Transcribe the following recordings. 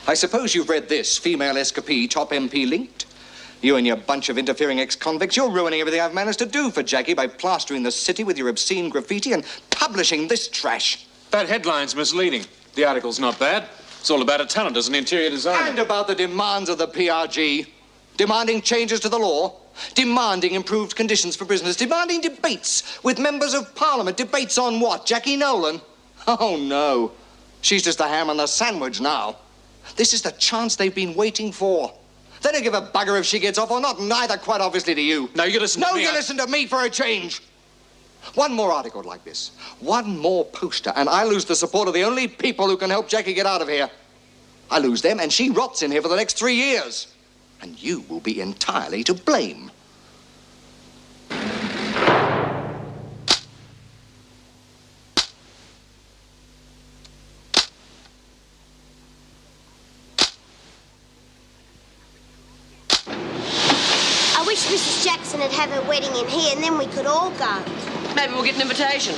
I suppose you've read this, female escapee, top MP linked. You and your bunch of interfering ex-convicts, you're ruining everything I've managed to do for Jacki by plastering the city with your obscene graffiti and publishing this trash. That headline's misleading. The article's not bad. It's all about a talent as an interior designer. And about the demands of the PRG. Demanding changes to the law. Demanding improved conditions for prisoners. Demanding debates with members of Parliament. Debates on what? Jacki Nolan? Oh, no. She's just the ham on the sandwich now. This is the chance they've been waiting for. They don't give a bugger if she gets off or not, neither quite obviously to you. No, you listen to me. No, you listen to me for a change. One more article like this, one more poster, and I lose the support of the only people who can help Jacki get out of here. I lose them, and she rots in here for the next 3 years. And you will be entirely to blame. I wish Mrs. Jackson would have her wedding in here, and then we could all go. Maybe we'll get an invitation.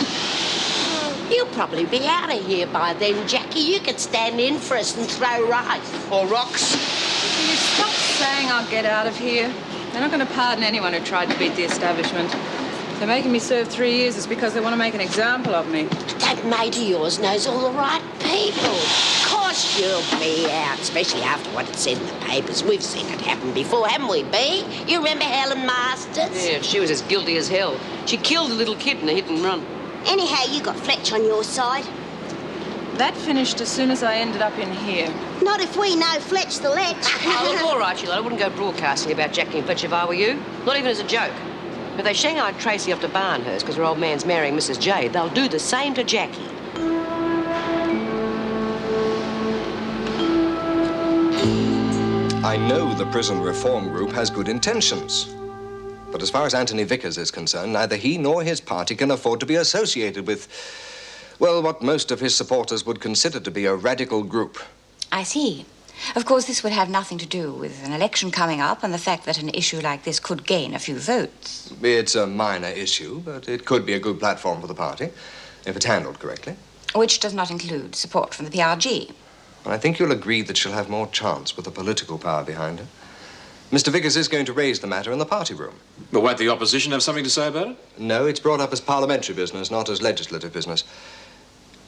You'll probably be out of here by then, Jacki. You could stand in for us and throw rice. Or rocks. Will you stop saying I'll get out of here? They're not going to pardon anyone who tried to beat the establishment. If they're making me serve 3 years, it's because they want to make an example of me. But that mate of yours knows all the right people. Of course you'll be out, especially after what it said in the papers. We've seen it happen before, haven't we, Bea? You remember Helen Masters? Yeah, she was as guilty as hell. She killed a little kid in a hit and run. Anyhow, you got Fletch on your side. That finished as soon as I ended up in here. Not if we know Fletch the Lech. Oh, look, all right, Sheila. I wouldn't go broadcasting about Jacki and Fletch if I were you. Not even as a joke. If they shanghaied Tracey off to Barnhurst because her old man's marrying Mrs. J, they'll do the same to Jacki. I know the prison reform group has good intentions. But as far as Anthony Vickers is concerned, neither he nor his party can afford to be associated with, well, what most of his supporters would consider to be a radical group. I see. Of course, this would have nothing to do with an election coming up and the fact that an issue like this could gain a few votes. It's a minor issue, but it could be a good platform for the party, if it's handled correctly. Which does not include support from the PRG. I think you'll agree that she'll have more chance with the political power behind her. Mr. Vickers is going to raise the matter in the party room. But won't the opposition have something to say about it? No, it's brought up as parliamentary business, not as legislative business.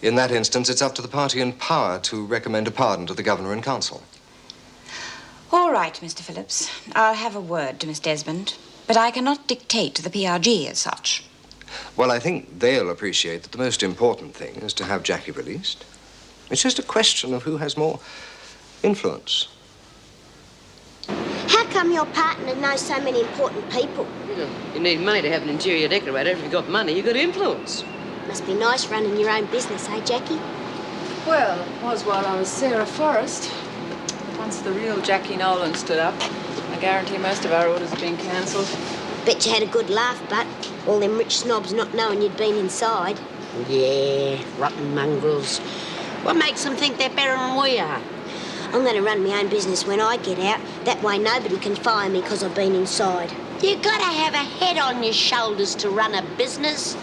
In that instance, it's up to the party in power to recommend a pardon to the governor and council. All right, Mr. Phillips. I'll have a word to Miss Desmond, but I cannot dictate to the PRG as such. Well, I think they'll appreciate that the most important thing is to have Jacki released. It's just a question of who has more influence. How come your partner knows so many important people? You need money to have an interior decorator. If you've got money, you've got influence. Must be nice running your own business, eh, Jacki? Well, it was while I was Sarah Forrest. Once the real Jacki Nolan stood up, I guarantee most of our orders have been cancelled. Bet you had a good laugh, but all them rich snobs not knowing you'd been inside. Yeah, rotten mongrels. What makes them think they're better than we are? I'm going to run my own business when I get out. That way nobody can fire me because I've been inside. You gotta have a head on your shoulders to run a business.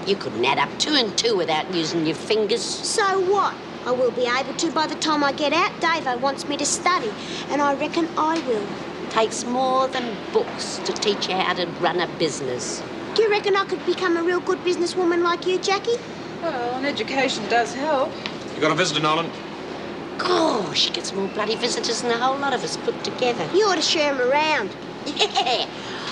You couldn't add up 2 and 2 without using your fingers. So what? I will be able to by the time I get out. Davo wants me to study, and I reckon I will. Takes more than books to teach you how to run a business. Do you reckon I could become a real good businesswoman like you, Jacki? Well, an education does help. You got a visitor, Nolan? Gosh, she gets more bloody visitors than a whole lot of us put together. You ought to share 'em around. Yeah,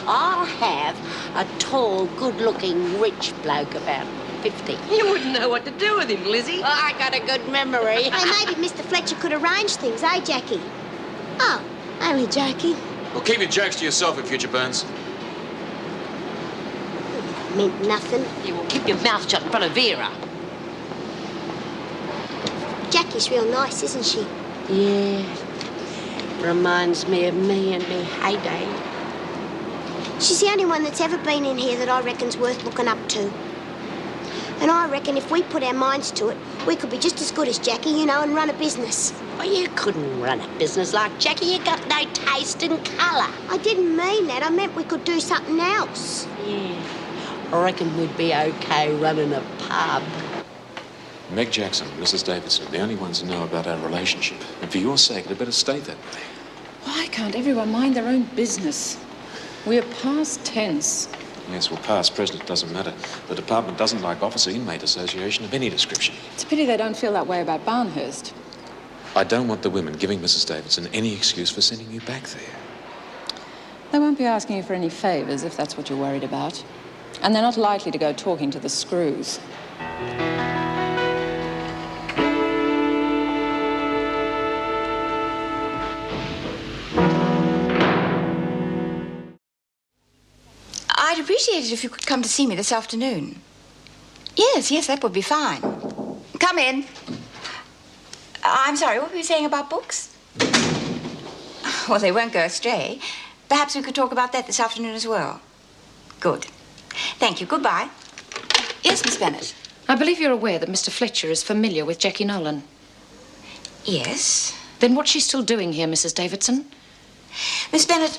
I'll have a tall, good-looking, rich bloke about 50. You wouldn't know what to do with him, Lizzie. I got a good memory. Hey, maybe Mr. Fletcher could arrange things, eh, Jacki? Oh, only Jacki. Well, keep your jokes to yourself in future, Burns. Meant nothing. You will keep your mouth shut in front of Vera. Jacki's real nice, isn't she? Yeah, reminds me of me and me heyday. She's the only one that's ever been in here that I reckon's worth looking up to. And I reckon if we put our minds to it, we could be just as good as Jacki, you know, and run a business. Well, you couldn't run a business like Jacki. You got no taste and colour. I didn't mean that. I meant we could do something else. Yeah, I reckon we'd be okay running a pub. Meg Jackson and Mrs. Davidson are the only ones who know about our relationship. And for your sake, it better stay that way. Why can't everyone mind their own business? We're past tense. Yes, well, past, present, it doesn't matter. The department doesn't like officer-inmate association of any description. It's a pity they don't feel that way about Barnhurst. I don't want the women giving Mrs. Davidson any excuse for sending you back there. They won't be asking you for any favours if that's what you're worried about. And they're not likely to go talking to the screws. I'd appreciate it if you could come to see me this afternoon. Yes, that would be fine. Come in. I'm sorry, what were you saying about books? Well, they won't go astray. Perhaps we could talk about that this afternoon as well. Good. Thank you. Goodbye. Yes, Miss Bennett. I believe you're aware that Mr. Fletcher is familiar with Jacki Nolan. Yes. Then what's she still doing here, Mrs. Davidson? Miss Bennett,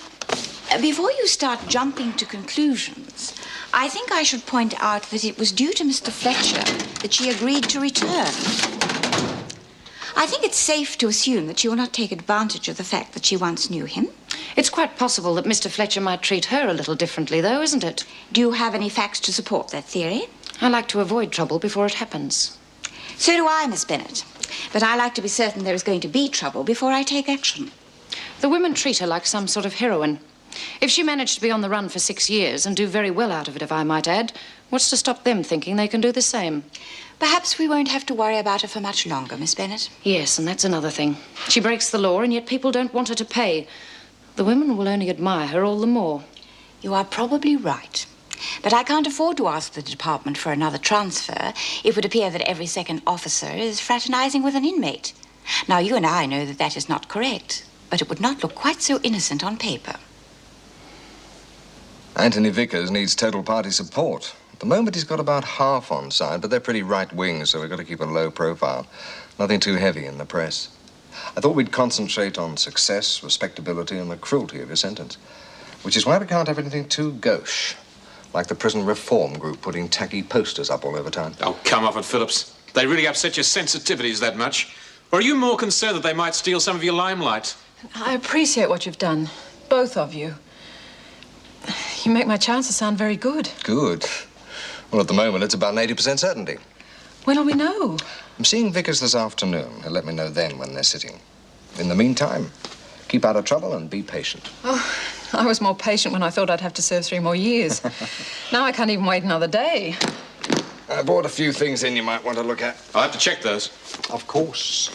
before you start jumping to conclusions, I think I should point out that it was due to Mr. Fletcher that she agreed to return. I think it's safe to assume that she will not take advantage of the fact that she once knew him. It's quite possible that Mr. Fletcher might treat her a little differently, though, isn't it? Do you have any facts to support that theory? I like to avoid trouble before it happens. So do I, Miss Bennett. But I like to be certain there is going to be trouble before I take action. The women treat her like some sort of heroine. If she managed to be on the run for 6 years and do very well out of it, if I might add, what's to stop them thinking they can do the same? Perhaps we won't have to worry about her for much longer, Miss Bennett. Yes, and that's another thing. She breaks the law, and yet people don't want her to pay. The women will only admire her all the more. You are probably right. But I can't afford to ask the department for another transfer. It would appear that every second officer is fraternizing with an inmate. Now, you and I know that that is not correct, but it would not look quite so innocent on paper. Anthony Vickers needs total party support. At the moment, he's got about half on side, but they're pretty right-wing, so we've got to keep a low profile. Nothing too heavy in the press. I thought we'd concentrate on success, respectability, and the cruelty of your sentence, which is why we can't have anything too gauche, like the prison reform group putting tacky posters up all over town. Oh, come off it, Phillips. They really upset your sensitivities that much? Or are you more concerned that they might steal some of your limelight? I appreciate what you've done, both of you. You make my chances sound very good. Good. Well, at the moment, it's about an 80% certainty. When will we know? I'm seeing Vickers this afternoon. He'll let me know then when they're sitting. In the meantime, keep out of trouble and be patient. Oh, I was more patient when I thought I'd have to serve 3 more years. Now I can't even wait another day. I brought a few things in you might want to look at. I'll have to check those. Of course.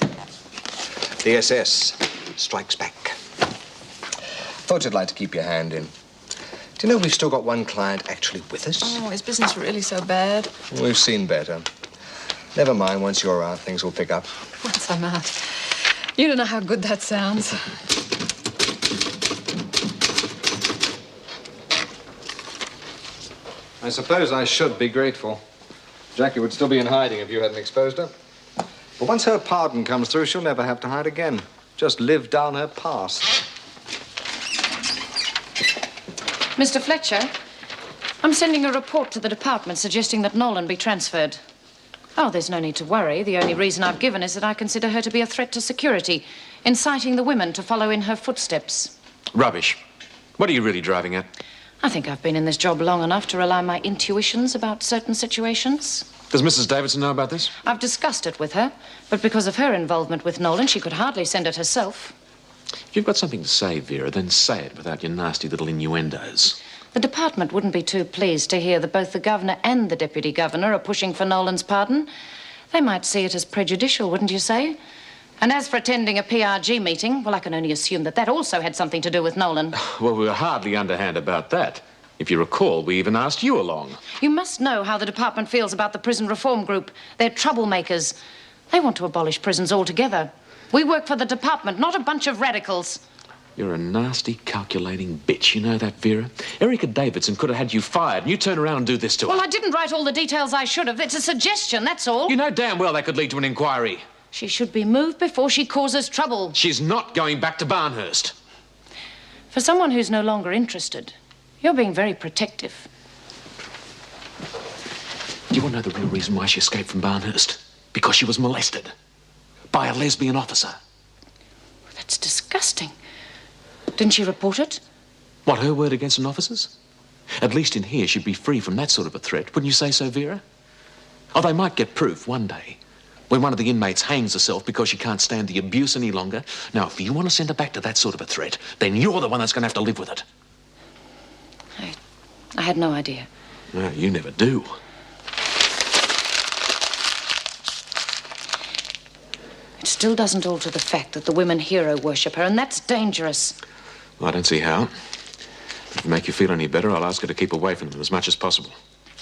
The SS strikes back. Thought you'd like to keep your hand in. Do you know we've still got one client actually with us? Oh, is business really so bad? We've seen better. Never mind, once you're out, things will pick up. Once I'm out. You don't know how good that sounds. I suppose I should be grateful. Jacki would still be in hiding if you hadn't exposed her. But once her pardon comes through, she'll never have to hide again. Just live down her past. Mr. Fletcher, I'm sending a report to the department suggesting that Nolan be transferred. Oh, there's no need to worry. The only reason I've given is that I consider her to be a threat to security, inciting the women to follow in her footsteps. Rubbish. What are you really driving at? I think I've been in this job long enough to rely on my intuitions about certain situations. Does Mrs. Davidson know about this? I've discussed it with her, but because of her involvement with Nolan, she could hardly send it herself. If you've got something to say, Vera, then say it without your nasty little innuendos. The department wouldn't be too pleased to hear that both the governor and the deputy governor are pushing for Nolan's pardon. They might see it as prejudicial, wouldn't you say? And as for attending a PRG meeting, well, I can only assume that that also had something to do with Nolan. Well, we were hardly underhand about that. If you recall, we even asked you along. You must know how the department feels about the prison reform group. They're troublemakers. They want to abolish prisons altogether. We work for the department, not a bunch of radicals. You're a nasty, calculating bitch. You know that, Vera? Erica Davidson could have had you fired, and you turn around and do this to her. Well, I didn't write all the details I should have. It's a suggestion, that's all. You know damn well that could lead to an inquiry. She should be moved before she causes trouble. She's not going back to Barnhurst. For someone who's no longer interested, you're being very protective. Do you want to know the real reason why she escaped from Barnhurst? because she was molested by a lesbian officer. That's disgusting. Didn't she report it? What, her word against an officer's? At least in here she'd be free from that sort of a threat. Wouldn't you say so, Vera? Oh, they might get proof one day when one of the inmates hangs herself because she can't stand the abuse any longer. Now, if you want to send her back to that sort of a threat, then you're the one that's going to have to live with it. I had no idea. No, you never do. It still doesn't alter the fact that the women hero worship her, and that's dangerous. Well, I don't see how. If it make you feel any better, I'll ask her to keep away from them as much as possible.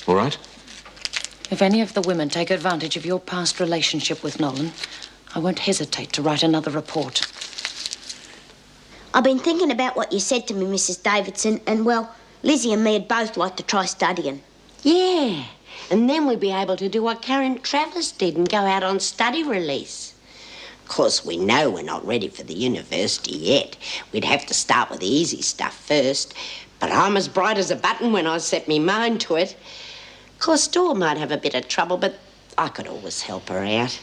All right? If any of the women take advantage of your past relationship with Nolan, I won't hesitate to write another report. I've been thinking about what you said to me, Mrs. Davidson, and, well, Lizzie and me would both like to try studying. Yeah, and then we'd be able to do what Karen Travers did and go out on study release. Of course, we know we're not ready for the university yet. We'd have to start with the easy stuff first. But I'm as bright as a button when I set me mind to it. Of course, Dor might have a bit of trouble, but I could always help her out.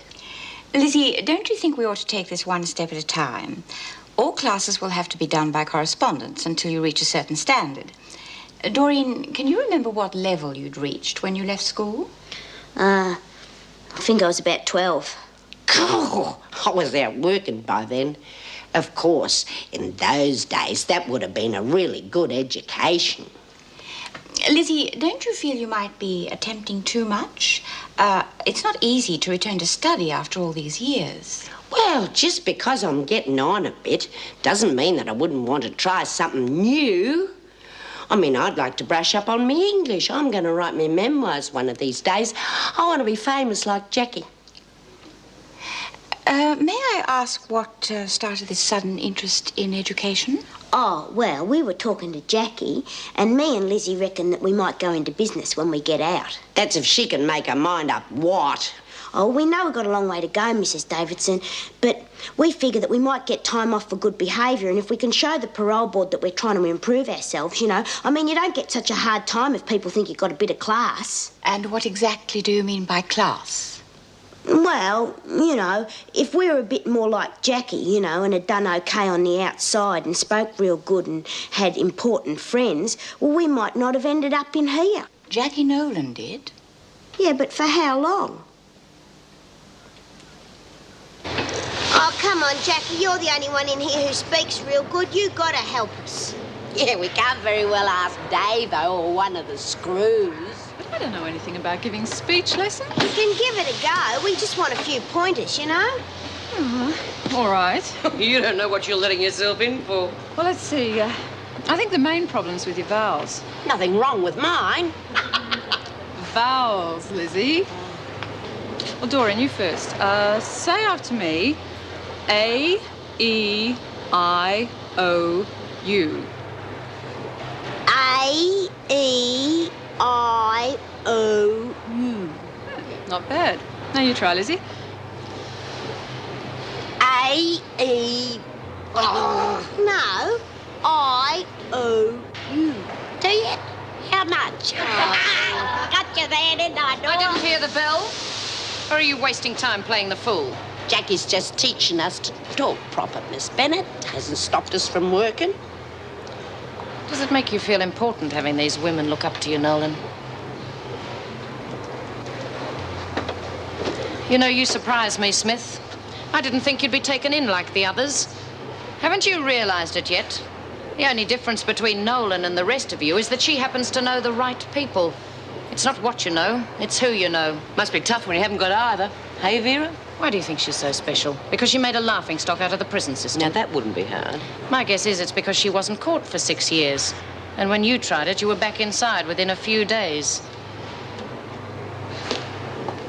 Lizzie, don't you think we ought to take this one step at a time? All classes will have to be done by correspondence until you reach a certain standard. Doreen, can you remember what level you'd reached when you left school? I think I was about 12. Oh, I was out working by then. Of course, in those days, that would have been a really good education. Lizzie, don't you feel you might be attempting too much? It's not easy to return to study after all these years. Well, just because I'm getting on a bit doesn't mean that I wouldn't want to try something new. I mean, I'd like to brush up on me English. I'm going to write me memoirs one of these days. I want to be famous like Jacki. May I ask what started this sudden interest in education? Oh, well, we were talking to Jacki, and me and Lizzie reckon that we might go into business when we get out. That's if she can make her mind up what? Oh, we know we've got a long way to go, Mrs. Davidson, but we figure that we might get time off for good behaviour, and if we can show the parole board that we're trying to improve ourselves, you know. I mean, you don't get such a hard time if people think you've got a bit of class. And what exactly do you mean by class? Well, you know, if we were a bit more like Jacki, you know, and had done okay on the outside and spoke real good and had important friends, well, we might not have ended up in here. Jacki Nolan did? Yeah, but for how long? Oh, come on, Jacki, you're the only one in here who speaks real good. You gotta help us. Yeah, we can't very well ask Dave, though, or one of the screws. But I don't know anything about giving speech lessons. We can give it a go. We just want a few pointers, you know? All right. You don't know what you're letting yourself in for. Well, let's see. I think the main problem's with your vowels. Nothing wrong with mine. Vowels, Lizzie. Well, Doreen, you first. Say after me, A, E, I, O, U. A, E, I, O, U. Not bad. Now you try, Lizzie. A, E, no, I, O, U. Do you? How much? Got you there, didn't I, Dor? I didn't hear the bell. Or are you wasting time playing the fool? Jacki's just teaching us to talk proper, Miss Bennett. Hasn't stopped us from working. Does it make you feel important having these women look up to you, Nolan? You know, you surprise me, Smith. I didn't think you'd be taken in like the others. Haven't you realized it yet? The only difference between Nolan and the rest of you is that she happens to know the right people. It's not what you know, it's who you know. Must be tough when you haven't got either. Hey, Vera? Why do you think she's so special? Because she made a laughingstock out of the prison system? Now, that wouldn't be hard. My guess is it's because she wasn't caught for 6 years. And when you tried it, you were back inside within a few days.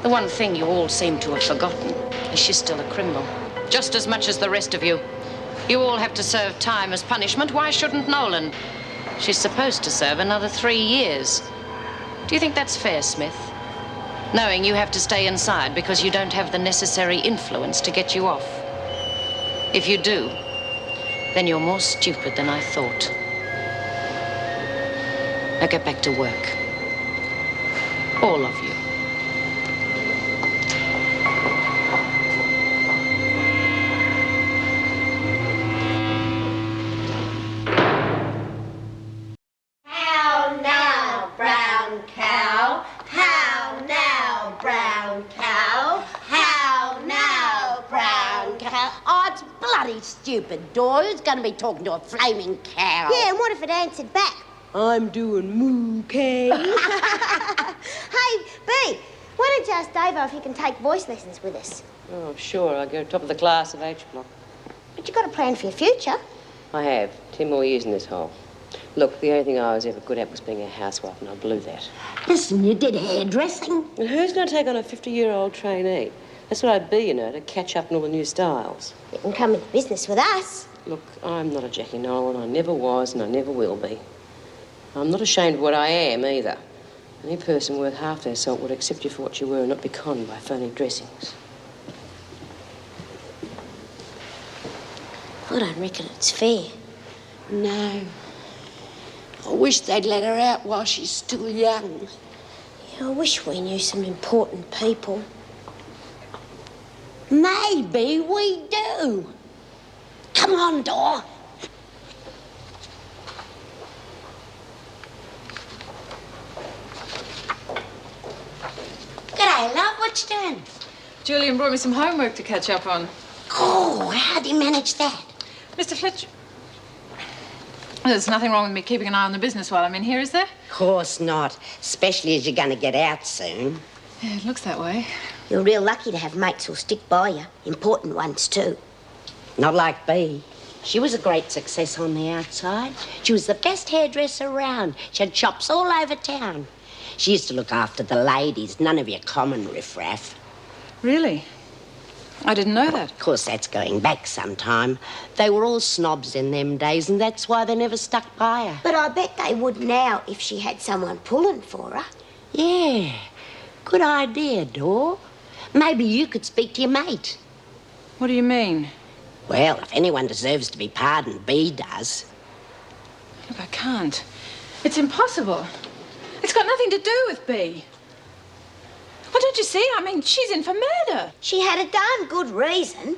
The one thing you all seem to have forgotten is she's still a criminal. Just as much as the rest of you. You all have to serve time as punishment. Why shouldn't Nolan? She's supposed to serve another 3 years. Do you think that's fair, Smith? Knowing you have to stay inside because you don't have the necessary influence to get you off. If you do, then you're more stupid than I thought. Now get back to work. All of you. Oh, it's bloody stupid, Dor. Who's going to be talking to a flaming cow? Yeah, and what if it answered back? I'm doing moo cow. Hey, B, why don't you ask Davo if he can take voice lessons with us? Oh, sure. I'll go top of the class of H block. But you've got a plan for your future. I have. 10 more years in this hole. Look, the only thing I was ever good at was being a housewife, and I blew that. Listen, you did hairdressing. And who's going to take on a 50-year-old trainee? That's what I'd be, you know, to catch up on all the new styles. You can come into business with us. Look, I'm not a Jacki Nolan. I never was, and I never will be. I'm not ashamed of what I am, either. Any person worth half their salt would accept you for what you were and not be conned by phony dressings. I don't reckon it's fair. No. I wish they'd let her out while she's still young. Yeah, I wish we knew some important people. Maybe we do. Come on, Dor. G'day, love. What you doing? Julian brought me some homework to catch up on. Oh, how'd you manage that? Mr. Fletcher... There's nothing wrong with me keeping an eye on the business while I'm in here, is there? Of course not. Especially as you're going to get out soon. Yeah, it looks that way. You're real lucky to have mates who'll stick by you. Important ones, too. Not like Bea. She was a great success on the outside. She was the best hairdresser around. She had shops all over town. She used to look after the ladies, none of your common riffraff. Really? I didn't know that. Of course, that's going back some time. They were all snobs in them days, and that's why they never stuck by her. But I bet they would now if she had someone pulling for her. Yeah, good idea, Dor. Maybe you could speak to your mate. What do you mean? Well, if anyone deserves to be pardoned, Bea does. Look, I can't. It's impossible. It's got nothing to do with Bea. Well, don't you see? I mean, she's in for murder. She had a darn good reason.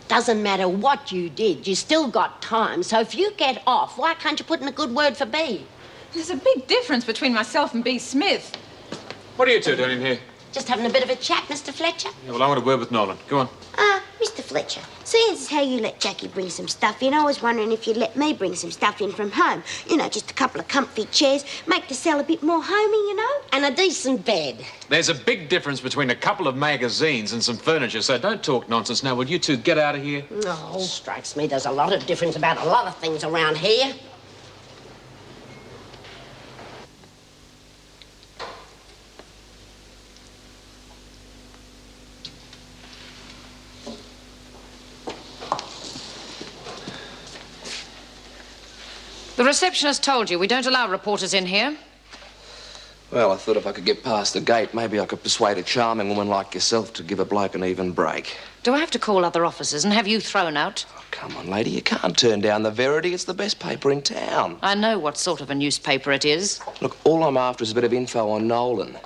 Doesn't matter what you did, you still got time. So if you get off, why can't you put in a good word for Bea? There's a big difference between myself and Bea Smith. What are you two doing in here? Just having a bit of a chat, Mr. Fletcher. Yeah, well, I want a word with Nolan. Go on. Mr. Fletcher, seeing as how you let Jacki bring some stuff in, I was wondering if you'd let me bring some stuff in from home. You know, just a couple of comfy chairs, make the cell a bit more homey, you know? And a decent bed. There's a big difference between a couple of magazines and some furniture, so don't talk nonsense now. Will you two get out of here? Oh, strikes me there's a lot of difference about a lot of things around here. The receptionist told you we don't allow reporters in here. Well, I thought if I could get past the gate, maybe I could persuade a charming woman like yourself to give a bloke an even break. Do I have to call other officers and have you thrown out? Oh, come on, lady, you can't turn down the Verity. It's the best paper in town. I know what sort of a newspaper it is. Look, all I'm after is a bit of info on Nolan.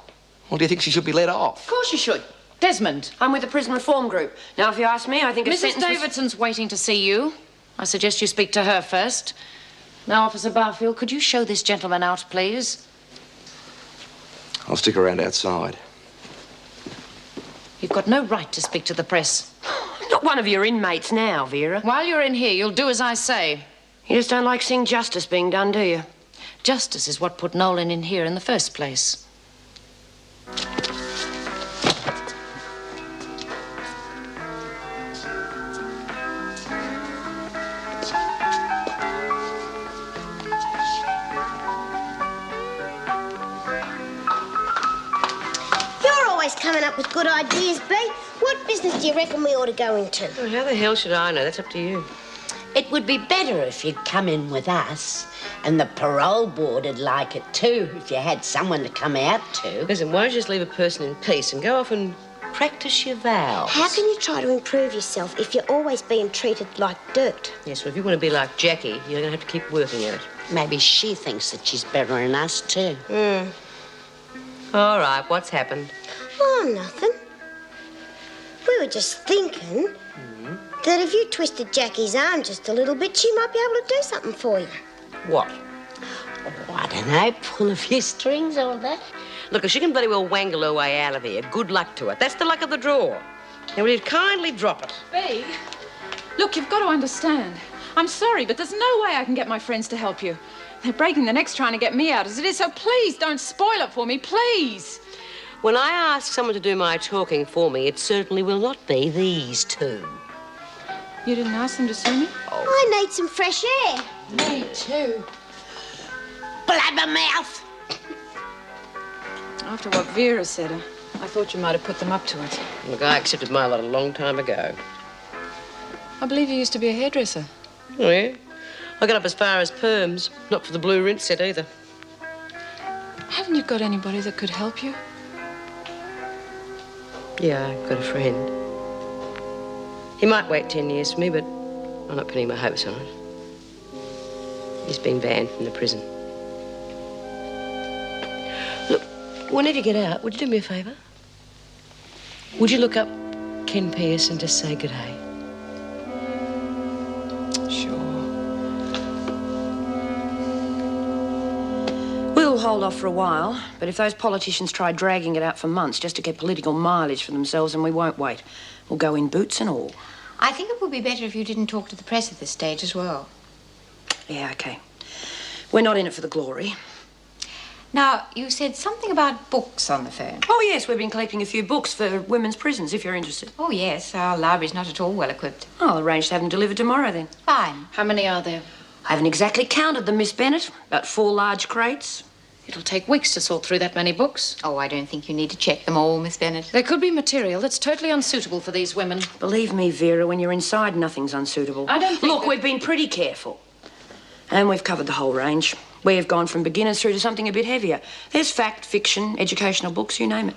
Well, do you think she should be let off? Of course you should. Desmond. I'm with the Prison Reform Group. Now, if you ask me, I think a Mrs. sentence was... Davidson's waiting to see you. I suggest you speak to her first. Now, Officer Barfield, could you show this gentleman out, please? I'll stick around outside. You've got no right to speak to the press. I'm not one of your inmates now, Vera. While you're in here, you'll do as I say. You just don't like seeing justice being done, do you? Justice is what put Nolan in here in the first place. Coming up with good ideas, B. What business do you reckon we ought to go into? Well, how the hell should I know? That's up to you. It would be better if you'd come in with us. And the parole board would like it too, if you had someone to come out to. Listen, why don't you just leave a person in peace and go off and practice your vows? How can you try to improve yourself if you're always being treated like dirt? Yes, well, if you want to be like Jacki, you're going to have to keep working at it. Maybe she thinks that she's better than us too. All right, what's happened? Oh, nothing. We were just thinking that if you twisted Jacki's arm just a little bit, she might be able to do something for you. What? Oh, I don't know, pull a few strings or that. Look, if she can bloody well wangle her way out of here, good luck to her. That's the luck of the draw. Now, will you kindly drop it? Bea, Look, you've got to understand. I'm sorry, but there's no way I can get my friends to help you. They're breaking their necks trying to get me out as it is, so please don't spoil it for me, please. When I ask someone to do my talking for me, it certainly will not be these two. You didn't ask them to see me? I need some fresh air. Me too. Blabbermouth! After what Vera said, I thought you might have put them up to it. Look, I accepted my lot a long time ago. I believe you used to be a hairdresser. Oh, yeah? I got up as far as perms. Not for the blue rinse set either. Haven't you got anybody that could help you? Yeah, I've got a friend. He might wait 10 years for me, but I'm not putting my hopes on it. He's been banned from the prison. Look, whenever you get out, would you do me a favour? Would you look up Ken Pearce and just say good day? Sure. We'll hold off for a while, but if those politicians try dragging it out for months just to get political mileage for themselves, then we won't wait. We'll go in boots and all. I think it would be better if you didn't talk to the press at this stage as well. Yeah, OK. We're not in it for the glory. Now, you said something about books on the phone. Oh, yes, we've been collecting a few books for women's prisons, if you're interested. Oh, yes, our library's not at all well equipped. I'll arrange to have them delivered tomorrow, then. Fine. How many are there? I haven't exactly counted them, Miss Bennett. About 4 large crates. It'll take weeks to sort through that many books. Oh, I don't think you need to check them all, Miss Bennett. There could be material that's totally unsuitable for these women. Believe me, Vera, when you're inside, nothing's unsuitable. I don't think Look, we've been pretty careful. And we've covered the whole range. We've gone from beginners through to something a bit heavier. There's fact, fiction, educational books, you name it.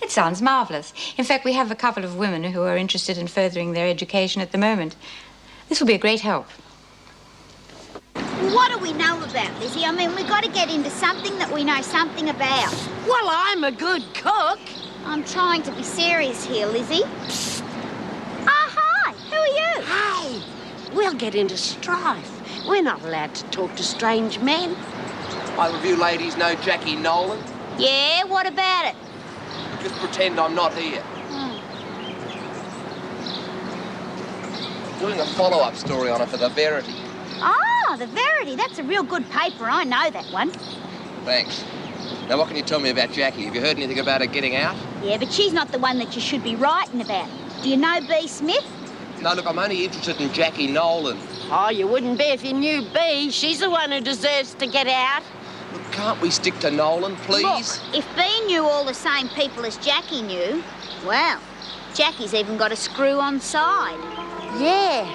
It sounds marvellous. In fact, we have a couple of women who are interested in furthering their education at the moment. This will be a great help. What do we know about, Lizzie? I mean, we've got to get into something that we know something about. Well, I'm a good cook. I'm trying to be serious here, Lizzie. Hi. Who are you? Hey, we'll get into strife. We're not allowed to talk to strange men. Either of you ladies know Jacki Nolan? Yeah, what about it? Just pretend I'm not here. Doing a follow-up story on her for the Verity. Oh, the Verity. That's a real good paper. I know that one. Thanks. Now, what can you tell me about Jacki? Have you heard anything about her getting out? Yeah, but she's not the one that you should be writing about. Do you know B. Smith? No, look, I'm only interested in Jacki Nolan. Oh, you wouldn't be if you knew B. She's the one who deserves to get out. Look, can't we stick to Nolan, please? Look, if B knew all the same people as Jacki knew, well, Jacki's even got a screw on side. Yeah.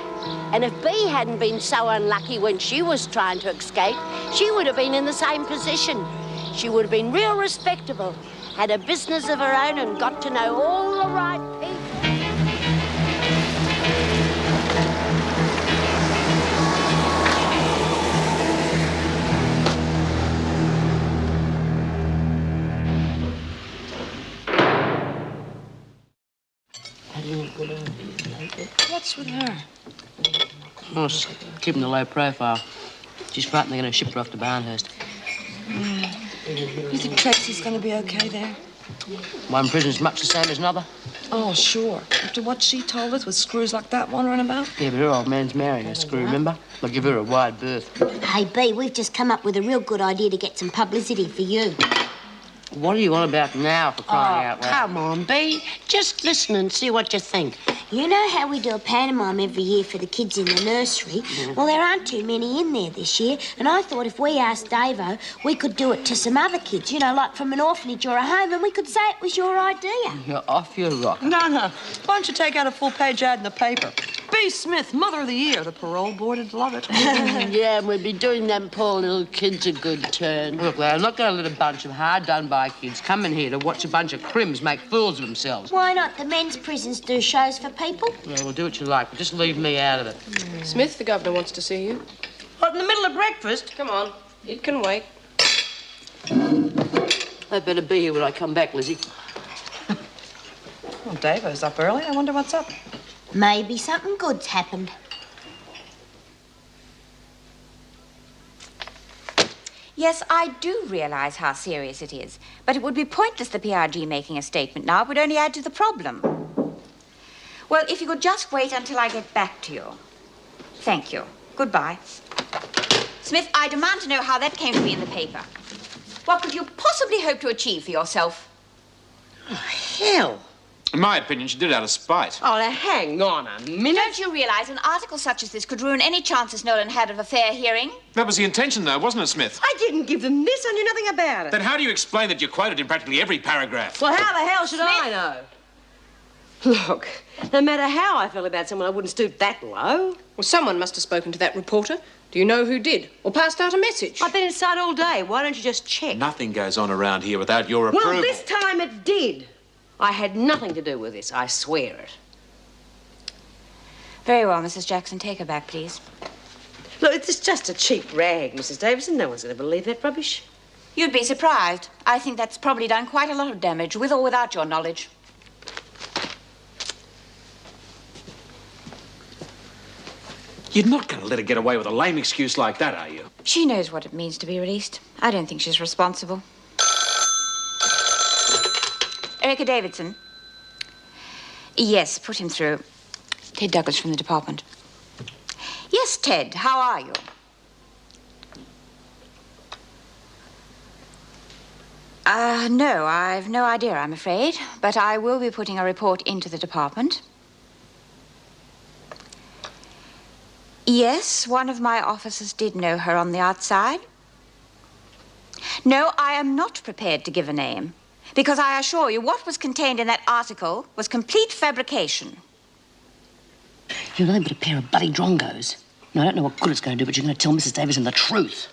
And if B hadn't been so unlucky when she was trying to escape, she would have been in the same position. She would have been real respectable, had a business of her own and got to know all the right people. What's with her? Oh, she's keeping the low profile. She's frightened they're going to ship her off to Barnhurst. You think Tracey's going to be okay there? One prison's much the same as another. Oh, sure. After what she told us with screws like that wandering about? Yeah, but her old man's marrying her, screw, remember? They'll give her a wide berth. Hey, B, we've just come up with a real good idea to get some publicity for you. What are you on about now, for crying out loud? Come on, B. Just listen and see what you think. You know how we do a pantomime every year for the kids in the nursery? Well, there aren't too many in there this year, and I thought if we asked Davo, we could do it to some other kids, you know, like from an orphanage or a home, and we could say it was your idea. You're off your rocker. No. Why don't you take out a full-page ad in the paper? B. Smith, Mother of the Year. The parole board would love it. Yeah, and we'd be doing them poor little kids a good turn. Look, I'm not going to let a bunch of hard-done-by kids come in here to watch a bunch of crims make fools of themselves. Why not? The men's prisons do shows for people. Yeah, well, do what you like, but just leave me out of it. Smith, the governor wants to see you. What, in the middle of breakfast? Come on. It can wait. I'd better be here when I come back, Lizzie. Well, Davo's up early. I wonder what's up. Maybe something good's happened. Yes, I do realise how serious it is, but it would be pointless the PRG making a statement now. It would only add to the problem. Well, if you could just wait until I get back to you. Thank you. Goodbye. Smith, I demand to know how that came to be in the paper. What could you possibly hope to achieve for yourself? Oh, hell. In my opinion, she did it out of spite. Oh, now hang on a minute. Don't you realize an article such as this could ruin any chances Nolan had of a fair hearing? That was the intention, though, wasn't it, Smith? I didn't give them this. I knew nothing about it. Then how do you explain that you quoted in practically every paragraph? Well, how the hell should I know? Look, no matter how I felt about someone, I wouldn't stoop that low. Well, someone must have spoken to that reporter. Do you know who did? Or passed out a message? I've been inside all day. Why don't you just check? Nothing goes on around here without your approval. Well, this time it did. I had nothing to do with this. I swear it. Very well, Mrs. Jackson. Take her back, please. Look, it's just a cheap rag, Mrs. Davidson. No one's going to believe that rubbish. You'd be surprised. I think that's probably done quite a lot of damage, with or without your knowledge. You're not going to let her get away with a lame excuse like that, are you? She knows what it means to be released. I don't think she's responsible. Erica Davidson. Yes, put him through. Ted Douglas from the department. Yes, Ted, how are you? No, I've no idea, I'm afraid. But I will be putting a report into the department. Yes, one of my officers did know her on the outside. No, I am not prepared to give a name, because I assure you what was contained in that article was complete fabrication. You're nothing but a pair of bloody drongos. No, I don't know what good it's going to do, but you're going to tell Mrs. Davidson the truth.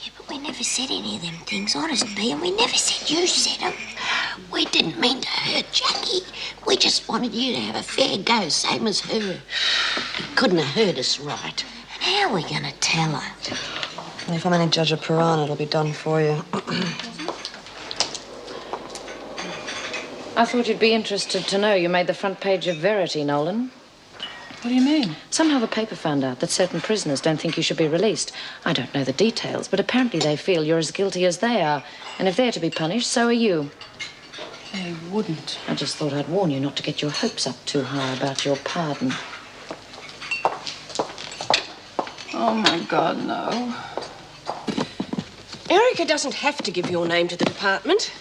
Yeah, but we never said any of them things, honestly, and we never said you said them. We didn't mean to hurt Jacki. We just wanted you to have a fair go, same as her. You couldn't have heard us right. How are we going to tell her? If I'm any judge of Piran, it'll be done for you. I thought you'd be interested to know you made the front page of Verity, Nolan. What do you mean? Somehow the paper found out that certain prisoners don't think you should be released. I don't know the details, but apparently they feel you're as guilty as they are. And if they're to be punished, so are you. They wouldn't. I just thought I'd warn you not to get your hopes up too high about your pardon. Oh, my God, no. Erica doesn't have to give your name to the department.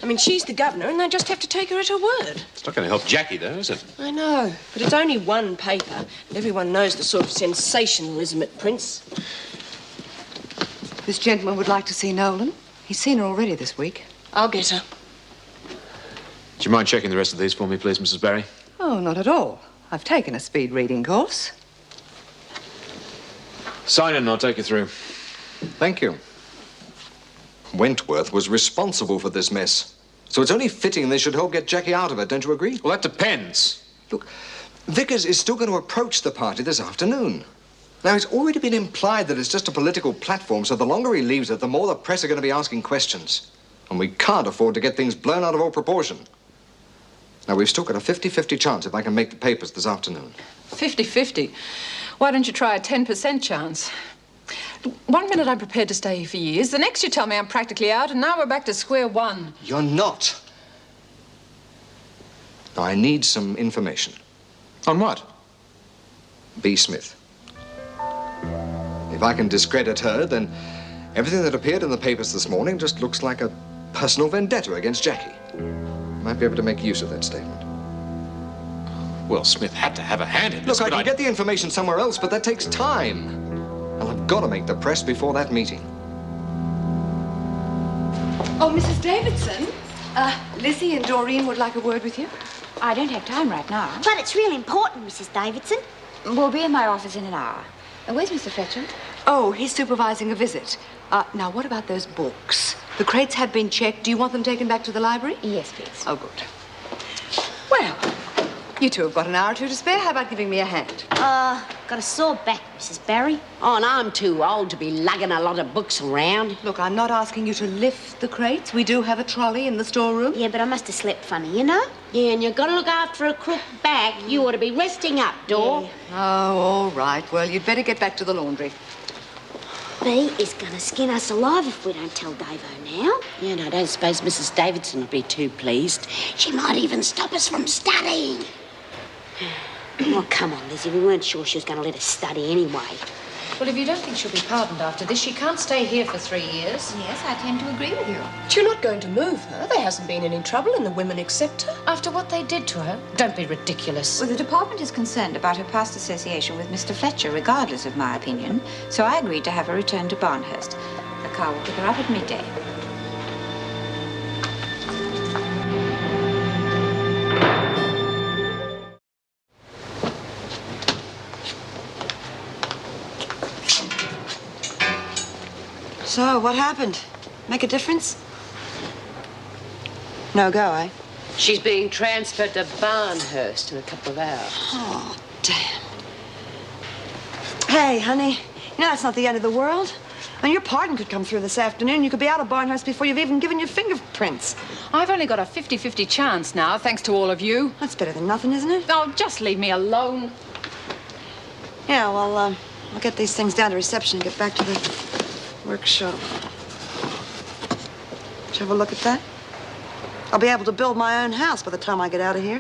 I mean, she's the governor, and they just have to take her at her word. It's not going to help Jacki, though, is it? I know, but it's only one paper, and everyone knows the sort of sensationalism it prints. This gentleman would like to see Nolan. He's seen her already this week. I'll get her. Do you mind checking the rest of these for me, please, Mrs. Barry? Oh, not at all. I've taken a speed reading course. Sign in and I'll take you through. Thank you. Wentworth was responsible for this mess. So it's only fitting they should help get Jacki out of it, don't you agree? Well, that depends. Look, Vickers is still going to approach the party this afternoon. Now, it's already been implied that it's just a political platform, so the longer he leaves it, the more the press are going to be asking questions. And we can't afford to get things blown out of all proportion. Now, we've still got a 50-50 chance if I can make the papers this afternoon. 50-50. Why don't you try a 10% chance? 1 minute I'm prepared to stay here for years. The next you tell me I'm practically out, and now we're back to square one. You're not. Now, I need some information. On what? B. Smith. If I can discredit her, then everything that appeared in the papers this morning just looks like a personal vendetta against Jacki. Might be able to make use of that statement. Well, Smith had to have a hand in this. Look, I can get the information somewhere else, but that takes time. And I've got to make the press before that meeting. Oh, Mrs. Davidson. Lizzie and Doreen would like a word with you. I don't have time right now. But it's real important, Mrs. Davidson. We'll be in my office in an hour. Where's Mr. Fletcher? Oh, he's supervising a visit. Now, what about those books? The crates have been checked. Do you want them taken back to the library? Yes, please. Oh, good. Well, you two have got an hour or two to spare. How about giving me a hand? Got a sore back, Mrs. Barry. Oh, and I'm too old to be lugging a lot of books around. Look, I'm not asking you to lift the crates. We do have a trolley in the storeroom. Yeah, but I must have slept funny, you know? Yeah, and you've got to look after a crook back. You ought to be resting up, Dor. Yeah. Oh, all right. Well, you'd better get back to the laundry. B is going to skin us alive if we don't tell Davo now. Yeah, and I don't suppose Mrs. Davidson would be too pleased. She might even stop us from studying. Oh, come on, Lizzie. We weren't sure she was going to let us study anyway. Well, if you don't think she'll be pardoned after this, she can't stay here for 3 years. Yes, I tend to agree with you. But you're not going to move her. There hasn't been any trouble and the women accept her. After what they did to her? Don't be ridiculous. Well, the department is concerned about her past association with Mr. Fletcher, regardless of my opinion, so I agreed to have her returned to Barnhurst. A car will pick her up at midday. So, what happened? Make a difference? No go, eh? She's being transferred to Barnhurst in a couple of hours. Oh, damn. Hey, honey, you know that's not the end of the world. I mean, your pardon could come through this afternoon. You could be out of Barnhurst before you've even given your fingerprints. I've only got a 50-50 chance now, thanks to all of you. That's better than nothing, isn't it? Oh, just leave me alone. Yeah, well, I'll get these things down to reception and get back to the workshop. Did you have a look at that? I'll be able to build my own house by the time I get out of here.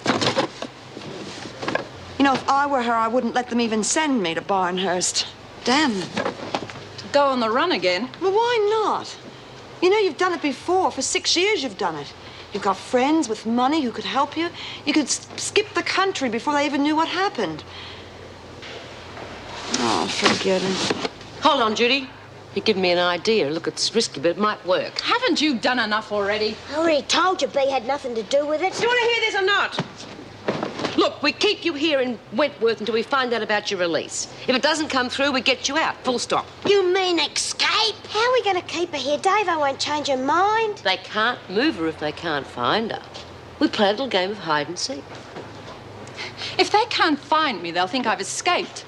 You know, if I were her, I wouldn't let them even send me to Barnhurst. Damn them. To go on the run again? Well, why not? You know, you've done it before. For 6 years, you've done it. You've got friends with money who could help you. You could skip the country before they even knew what happened. Oh, forget it. Hold on, Judy. You're giving me an idea. Look, it's risky, but it might work. Haven't you done enough already? I already told you B had nothing to do with it. Do you want to hear this or not? Look, we keep you here in Wentworth until we find out about your release. If it doesn't come through, we get you out. Full stop. You mean escape? How are we going to keep her here, Dave? I won't change her mind. They can't move her if they can't find her. We play a little game of hide and seek. If they can't find me, they'll think I've escaped.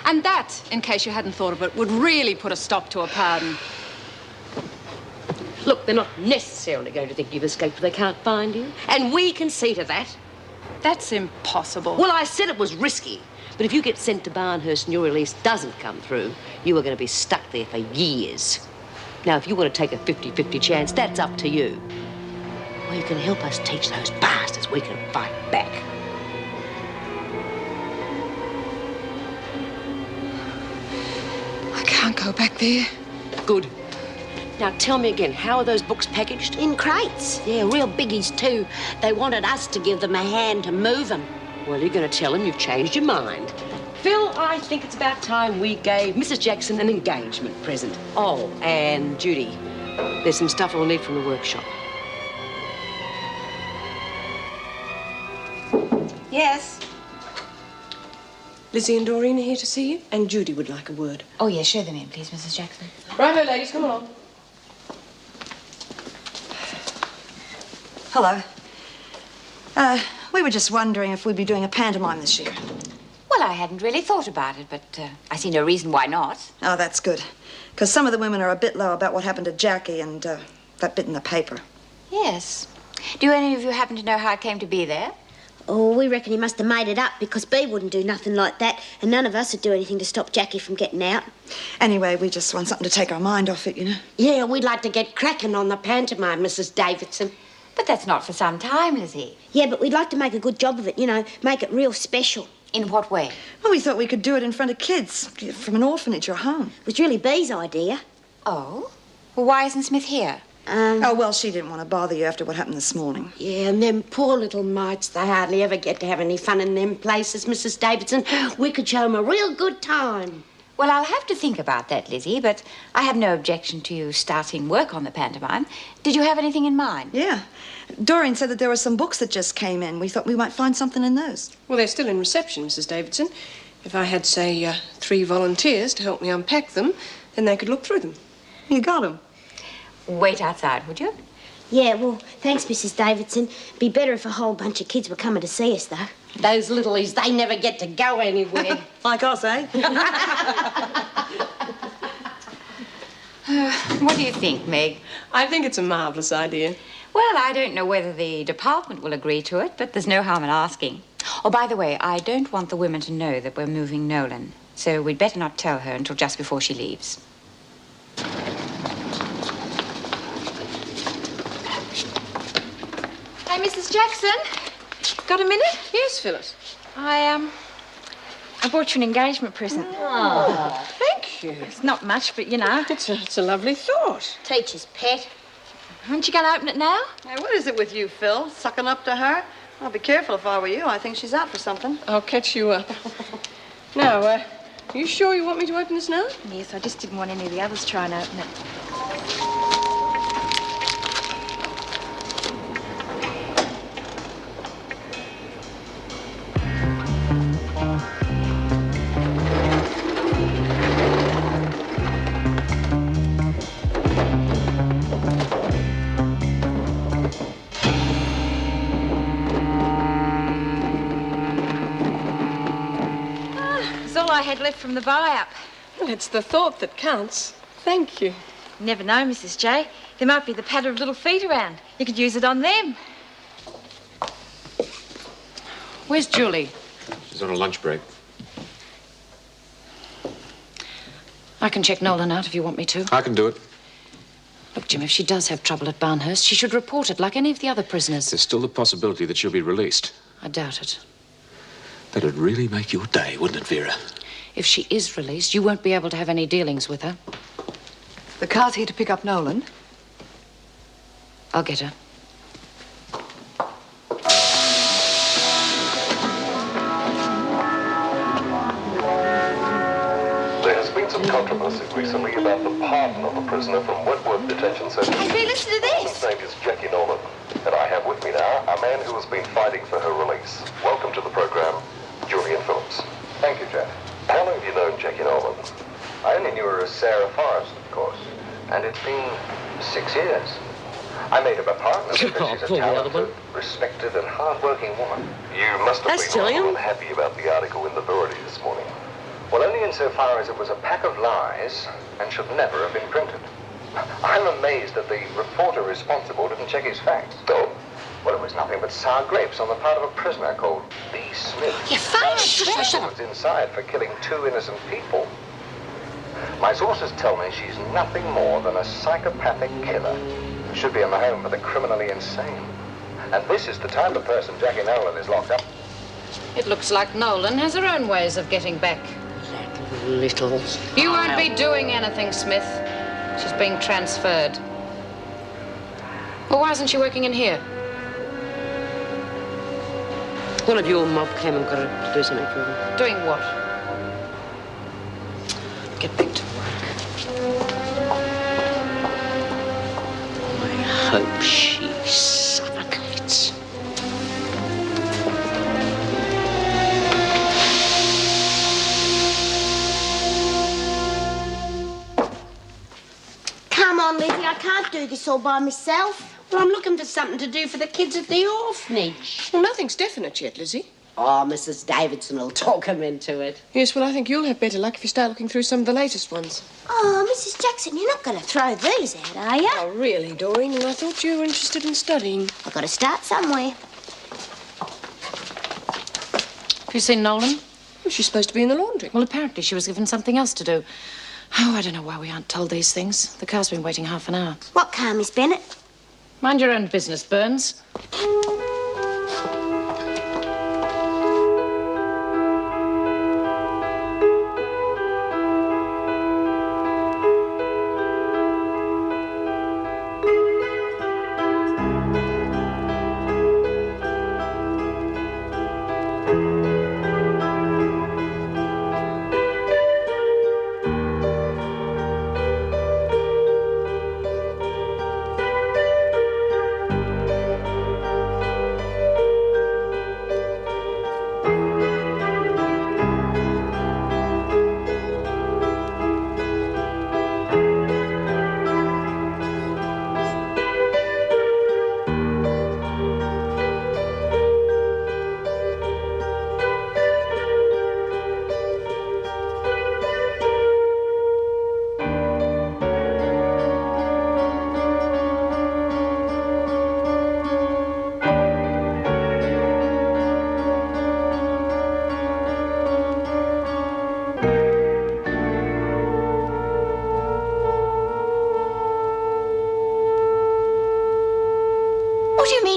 And that, in case you hadn't thought of it, would really put a stop to a pardon. Look, they're not necessarily going to think you've escaped if they can't find you. And we can see to that. That's impossible. Well, I said it was risky. But if you get sent to Barnhurst and your release doesn't come through, you are going to be stuck there for years. Now, if you want to take a 50-50 chance, that's up to you. Or you can help us teach those bastards we can fight back. I can't go back there. Good. Now, tell me again, how are those books packaged? In crates. Yeah, real biggies, too. They wanted us to give them a hand to move them. Well, you're going to tell them you've changed your mind. Phil, I think it's about time we gave Mrs. Jackson an engagement present. Oh, and Judy, there's some stuff we'll need from the workshop. Yes? Lizzie and Doreen are here to see you, and Judy would like a word. Oh, yes, show them in, please, Mrs. Jackson. Righto, ladies, come along. Hello. We were just wondering if we'd be doing a pantomime this year. Well, I hadn't really thought about it, but I see no reason why not. Oh, that's good. Because some of the women are a bit low about what happened to Jacki and that bit in the paper. Yes. Do any of you happen to know how it came to be there? Oh, we reckon he must have made it up because B wouldn't do nothing like that, and none of us would do anything to stop Jacki from getting out. Anyway, we just want something to take our mind off it, you know. Yeah, we'd like to get cracking on the pantomime, Mrs. Davidson. But that's not for some time, Lizzie. Yeah, but we'd like to make a good job of it, you know, make it real special. In what way? Well, we thought we could do it in front of kids from an orphanage or home. It was really B's idea. Oh? Well, why isn't Smith here? Oh, well, she didn't want to bother you after what happened this morning. Yeah, and them poor little mites, they hardly ever get to have any fun in them places, Mrs. Davidson. We could show them a real good time. Well, I'll have to think about that, Lizzie, but I have no objection to you starting work on the pantomime. Did you have anything in mind? Yeah. Doreen said that there were some books that just came in. We thought we might find something in those. Well, they're still in reception, Mrs. Davidson. If I had, say, 3 volunteers to help me unpack them, then they could look through them. You got them. Wait outside, would you? Yeah, well, thanks, Mrs. Davidson. Be better if a whole bunch of kids were coming to see us, though. Those littlies, they never get to go anywhere. Like us, eh? What do you think, Meg? I think it's a marvellous idea. Well, I don't know whether the department will agree to it, but there's no harm in asking. Oh, by the way, I don't want the women to know that we're moving Nolan, so we'd better not tell her until just before she leaves. Hey, Mrs. Jackson. Got a minute? Yes, Phyllis. I I bought you an engagement present. Oh, thank you. It's not much, but you know. It's a lovely thought. Teacher's pet. Aren't you going to open it now? Hey, what is it with you, Phil? Sucking up to her? I'll be careful if I were you. I think she's out for something. I'll catch you up. Now, are you sure you want me to open this now? Yes, I just didn't want any of the others trying to open it. I had left from the buy-up. Well, it's the thought that counts. Thank you. You never know, Mrs. J. There might be the patter of little feet around. You could use it on them. Where's Julie? She's on a lunch break. I can check Nolan out if you want me to. I can do it. Look, Jim, if she does have trouble at Barnhurst, she should report it like any of the other prisoners. There's still the possibility that she'll be released. I doubt it. That'd really make your day, wouldn't it, Vera? If she is released, you won't be able to have any dealings with her. The car's here to pick up Nolan. I'll get her. There has been some controversy recently about the pardon of a prisoner from Wentworth Detention Centre. Hey, listen to this. His name is Jacki Nolan, and I have with me now a man who has been fighting for her release. Welcome to the program, Judy and Phyllis. Thank you, Jeff. How long have you known Jacki Nolan? I only knew her as Sarah Forrest, of course, and it's been 6 years. I made her my partner because she's a talented, respected, and hard-working woman. You must have been a little unhappy about the article in the Birdsworth this morning. Well, only insofar as it was a pack of lies and should never have been printed. I'm amazed that the reporter responsible didn't check his facts. Oh? Well, it was nothing but sour grapes on the part of a prisoner called B. Smith. You're fine. Shut Who was inside for killing 2 innocent people. My sources tell me she's nothing more than a psychopathic killer who should be in the home for the criminally insane. And this is the type of person Jacki Nolan is locked up. It looks like Nolan has her own ways of getting back. That little... You won't be doing anything, Smith. She's being transferred. Well, why isn't she working in here? One of your mob came and got her to do something for them. Doing what? Get back to work. I hope she suffocates. Come on, Lizzie, I can't do this all by myself. Well, I'm looking for something to do for the kids at the orphanage. Well, nothing's definite yet, Lizzie. Oh, Mrs. Davidson will talk him into it. Yes, well, I think you'll have better luck if you start looking through some of the latest ones. Oh, Mrs. Jackson, you're not going to throw these out, are you? Oh, really, Doreen? And I thought you were interested in studying. I've got to start somewhere. Have you seen Nolan? Well, she's supposed to be in the laundry. Well, apparently she was given something else to do. Oh, I don't know why we aren't told these things. The car's been waiting half an hour. What car, Miss Bennett? Mind your own business, Burns.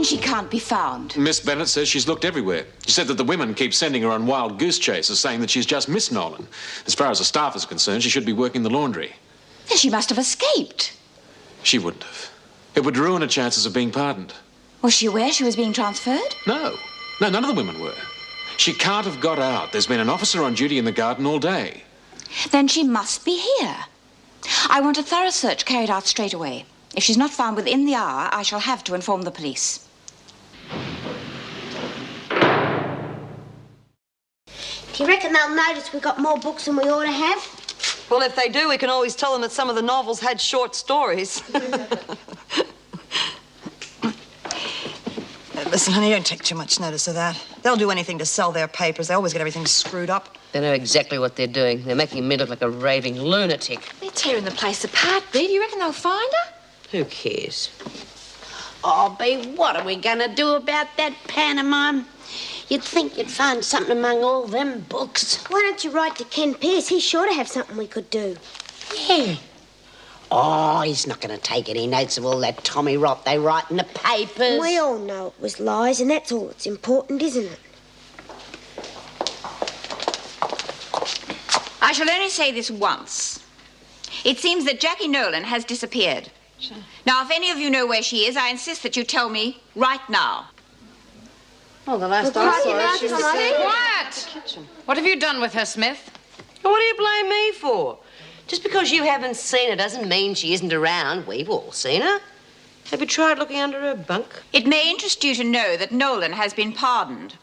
she can't be found? Miss Bennett says she's looked everywhere. She said that the women keep sending her on wild goose chases, saying that she's just missed Nolan. As far as the staff is concerned, she should be working the laundry. Then she must have escaped. She wouldn't have. It would ruin her chances of being pardoned. Was she aware she was being transferred? No. No, none of the women were. She can't have got out. There's been an officer on duty in the garden all day. Then she must be here. I want a thorough search carried out straight away. If she's not found within the hour, I shall have to inform the police. Do you reckon they'll notice we got more books than we ought to have? Well, if they do, we can always tell them that some of the novels had short stories. Listen, honey, don't take too much notice of that. They'll do anything to sell their papers. They always get everything screwed up. They know exactly what they're doing. They're making me look like a raving lunatic. They're tearing the place apart, Bea. Do you reckon they'll find her? Who cares? Oh, Bea, what are we going to do about that pantomime? You'd think you'd find something among all them books. Why don't you write to Ken Pearce? He's sure to have something we could do. Yeah. Oh, he's not going to take any notes of all that Tommy rot they write in the papers. We all know it was lies, and that's all that's important, isn't it? I shall only say this once. It seems that Jacki Nolan has disappeared. Sure. Now, if any of you know where she is, I insist that you tell me right now. Well, the last I saw her, she was Quiet! What have you done with her, Smith? What do you blame me for? Just because you haven't seen her doesn't mean she isn't around. We've all seen her. Have you tried looking under her bunk? It may interest you to know that Nolan has been pardoned.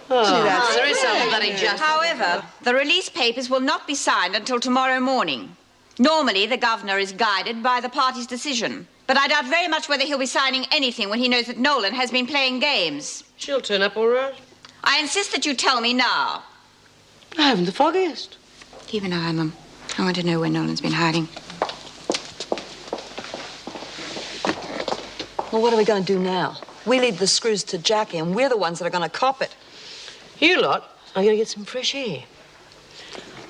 Oh, there is some bloody justice. However, the release papers will not be signed until tomorrow morning. Normally, the governor is guided by the party's decision. But I doubt very much whether he'll be signing anything when he knows that Nolan has been playing games. She'll turn up all right. I insist that you tell me now. I haven't the foggiest. Keep an eye on them. I want to know where Nolan's been hiding. Well, what are we going to do now? We leave the screws to Jacki, and we're the ones that are going to cop it. You lot are going to get some fresh air.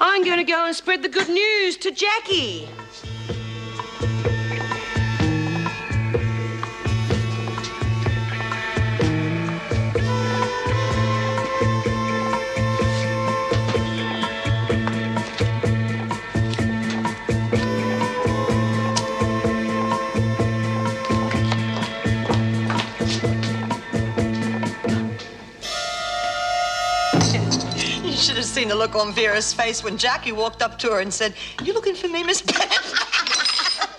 I'm going to go and spread the good news to Jacki. You should have seen the look on Vera's face when Jacki walked up to her and said, "You looking for me, Miss Bennett?"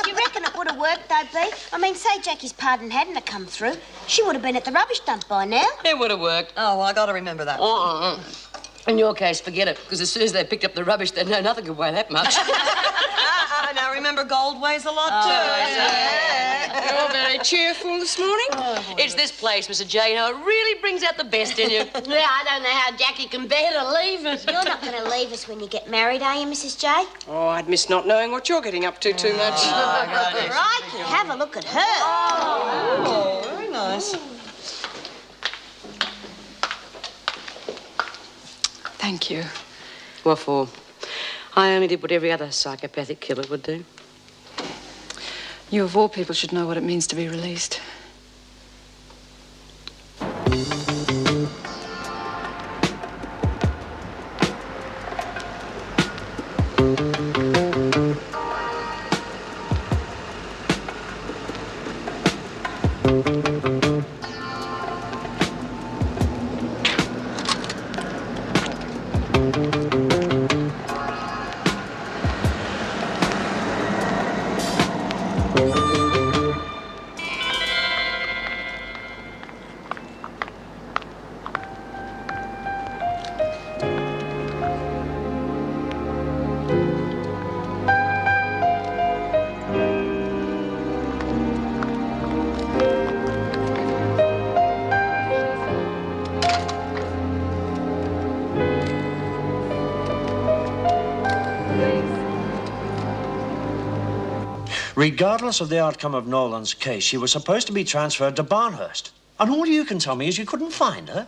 You reckon it would have worked, though, Bea? I mean, say Jacki's pardon hadn't have come through. She would have been at the rubbish dump by now. It would have worked. Oh, well, I got to remember that. In your case, forget it, because as soon as they picked up the rubbish, they'd know nothing could weigh that much. Now, remember, gold weighs a lot, too. Yeah. You're very cheerful this morning. It's this place, Mr. J. You know, it really brings out the best in you. Yeah, I don't know how Jacki can bear to leave us. You're not going to leave us when you get married, are you, Mrs. J? Oh, I'd miss not knowing what you're getting up to too much. Right, have a look at her. Oh, very nice. Thank you. What for? I only did what every other psychopathic killer would do. You, of all people, should know what it means to be released. Regardless of the outcome of Nolan's case, she was supposed to be transferred to Barnhurst. And all you can tell me is you couldn't find her.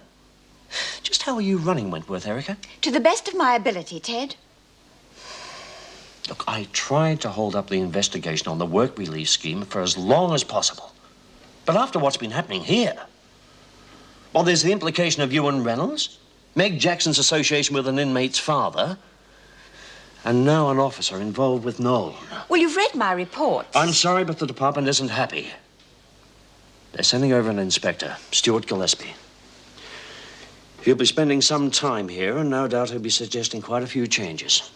Just how are you running Wentworth, Erica? To the best of my ability, Ted. Look, I tried to hold up the investigation on the work release scheme for as long as possible. But after what's been happening here... Well, there's the implication of you and Reynolds, Meg Jackson's association with an inmate's father, and now an officer involved with Nolan. Well, you've read my report. I'm sorry, but the department isn't happy. They're sending over an inspector, Stuart Gillespie. He'll be spending some time here, and no doubt he'll be suggesting quite a few changes.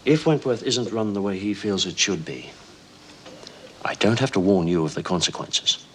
If Wentworth isn't run the way he feels it should be, I don't have to warn you of the consequences.